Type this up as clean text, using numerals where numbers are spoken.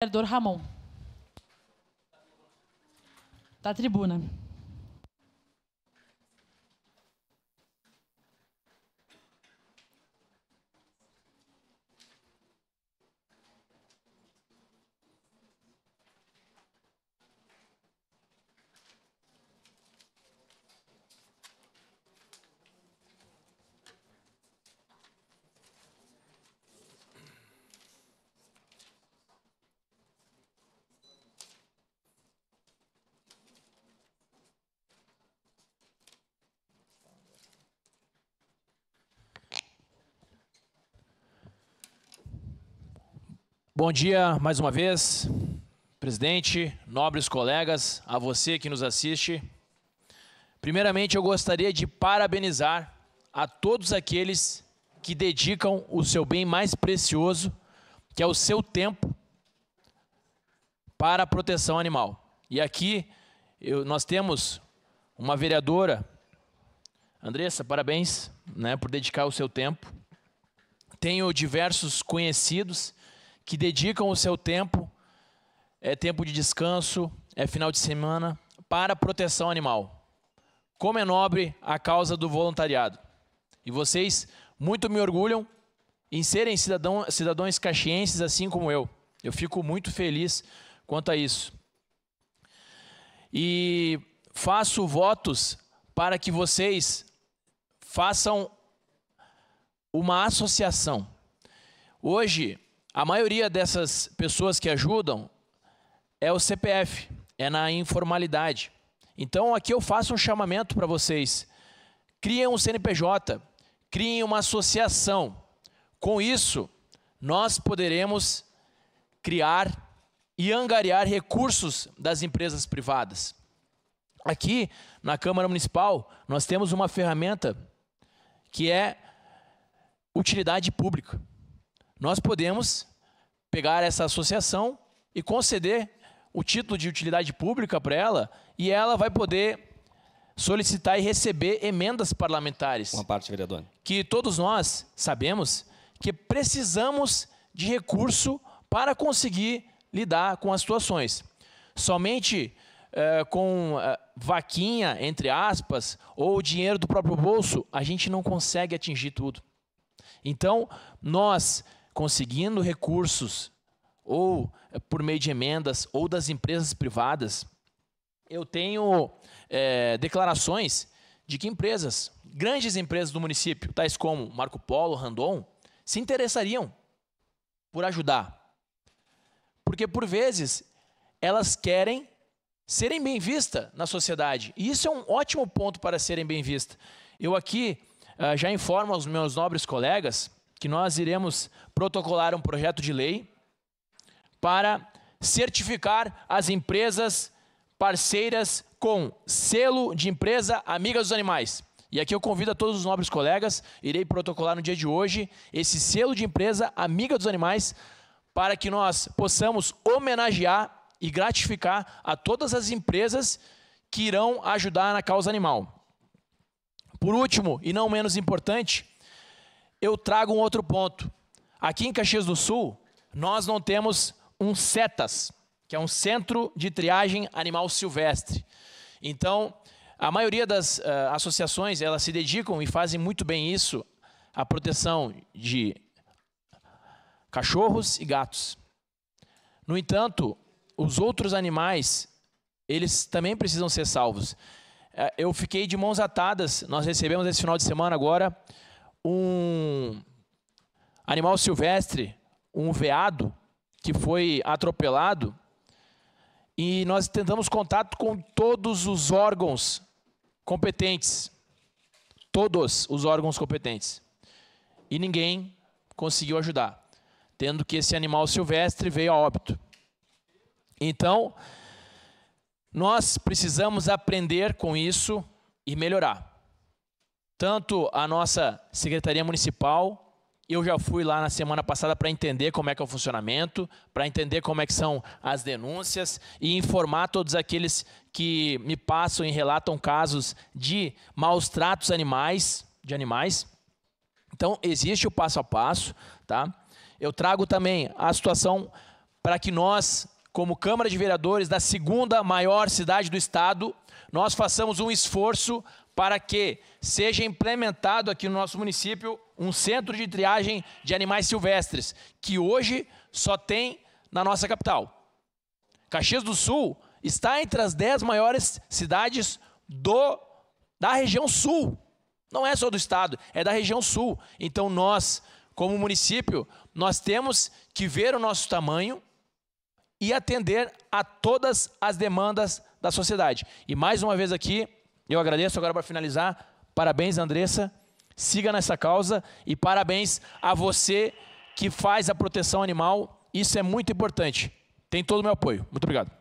Vereador Ramon. Da tribuna. Bom dia mais uma vez, presidente, nobres colegas, a você que nos assiste. Primeiramente, eu gostaria de parabenizar a todos aqueles que dedicam o seu bem mais precioso, que é o seu tempo, para a proteção animal. E aqui nós temos uma vereadora, Andressa, parabéns, né, por dedicar o seu tempo. Tenho diversos conhecidos que dedicam o seu tempo, é tempo de descanso, é final de semana, para a proteção animal. Como é nobre a causa do voluntariado. E vocês muito me orgulham em serem cidadãos caxienses assim como eu. Eu fico muito feliz quanto a isso. E faço votos para que vocês façam uma associação. Hoje, a maioria dessas pessoas que ajudam é o CPF, é na informalidade. Então aqui eu faço um chamamento para vocês. Criem um CNPJ, criem uma associação. Com isso, nós poderemos criar e angariar recursos das empresas privadas. Aqui na Câmara Municipal, nós temos uma ferramenta que é utilidade pública. Nós podemos pegar essa associação e conceder o título de utilidade pública para ela e ela vai poder solicitar e receber emendas parlamentares. Uma parte, vereador. Que todos nós sabemos que precisamos de recurso para conseguir lidar com as situações. Somente com vaquinha, entre aspas, ou dinheiro do próprio bolso, a gente não consegue atingir tudo. Então, nós conseguindo recursos, ou por meio de emendas, ou das empresas privadas, eu tenho declarações de que empresas, grandes empresas do município, tais como Marco Polo, Randon, se interessariam por ajudar. Porque, por vezes, elas querem serem bem vistas na sociedade. E isso é um ótimo ponto para serem bem vistas. Eu aqui já informo aos meus nobres colegas que nós iremos protocolar um projeto de lei para certificar as empresas parceiras com selo de empresa amiga dos animais. E aqui eu convido a todos os nobres colegas, irei protocolar no dia de hoje esse selo de empresa amiga dos animais para que nós possamos homenagear e gratificar a todas as empresas que irão ajudar na causa animal. Por último, e não menos importante, eu trago um outro ponto. Aqui em Caxias do Sul, nós não temos um CETAS, que é um Centro de Triagem Animal Silvestre. Então, a maioria das associações, elas se dedicam e fazem muito bem isso, à proteção de cachorros e gatos. No entanto, os outros animais, eles também precisam ser salvos. Eu fiquei de mãos atadas, nós recebemos esse final de semana agora um animal silvestre, um veado, que foi atropelado, e nós tentamos contato com todos os órgãos competentes, todos os órgãos competentes, e ninguém conseguiu ajudar, tendo que esse animal silvestre veio a óbito. Então, nós precisamos aprender com isso e melhorar. Tanto a nossa Secretaria Municipal, eu já fui lá na semana passada para entender como é que é o funcionamento, para entender como é que são as denúncias e informar todos aqueles que me passam e relatam casos de maus tratos de animais. Então, existe o passo a passo, tá? Eu trago também a situação para que nós, como Câmara de Vereadores da segunda maior cidade do estado, nós façamos um esforço para que seja implementado aqui no nosso município um centro de triagem de animais silvestres, que hoje só tem na nossa capital. Caxias do Sul está entre as 10 maiores cidades da região sul. Não é só do estado, é da região sul. Então nós, como município, nós temos que ver o nosso tamanho e atender a todas as demandas da sociedade. E mais uma vez aqui, eu agradeço. Agora, para finalizar, parabéns, Andressa, siga nessa causa e parabéns a você que faz a proteção animal. Isso é muito importante. Tem todo o meu apoio. Muito obrigado.